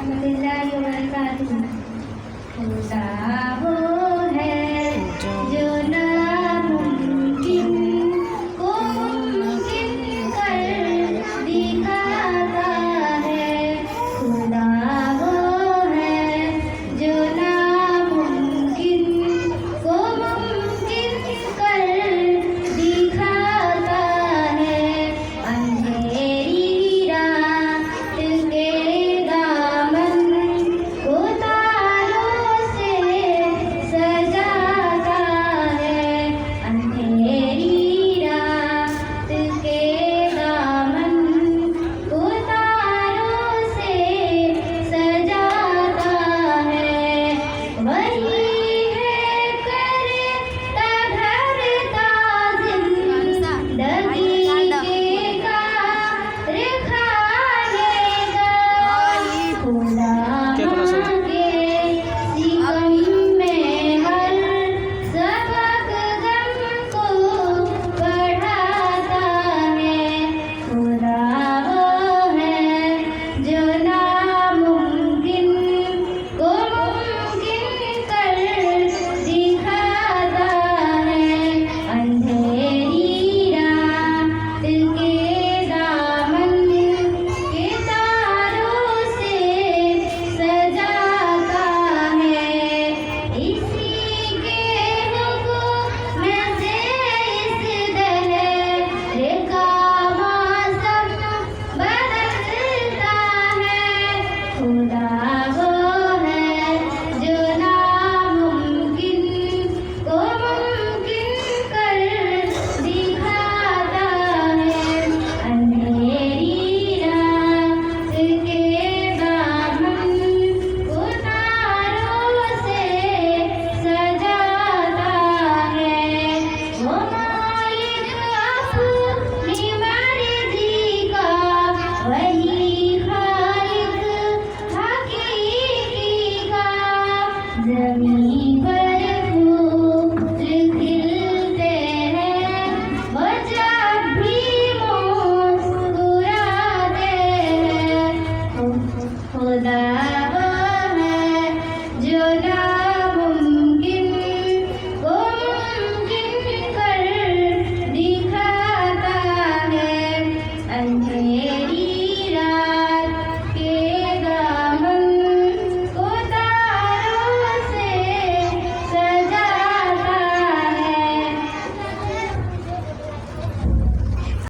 रहमतुल्लाहि व बरकातुहू। खुदा वो है जो नामुमकिन को मुमकिन कर दिखाता है। खुदा वो है जो नामुमकिन को मुमकिन कर दिखाता है। अंधेरी रात के दामन को तारों से सजाता है। अंधेरी रात के दामन को तारों से सजाता है। वही है करता धरता जिंदगी के कारखाने का। खुदा के सिकम में हर सबक गम को बढ़ाता है। खुदा वो है जो ना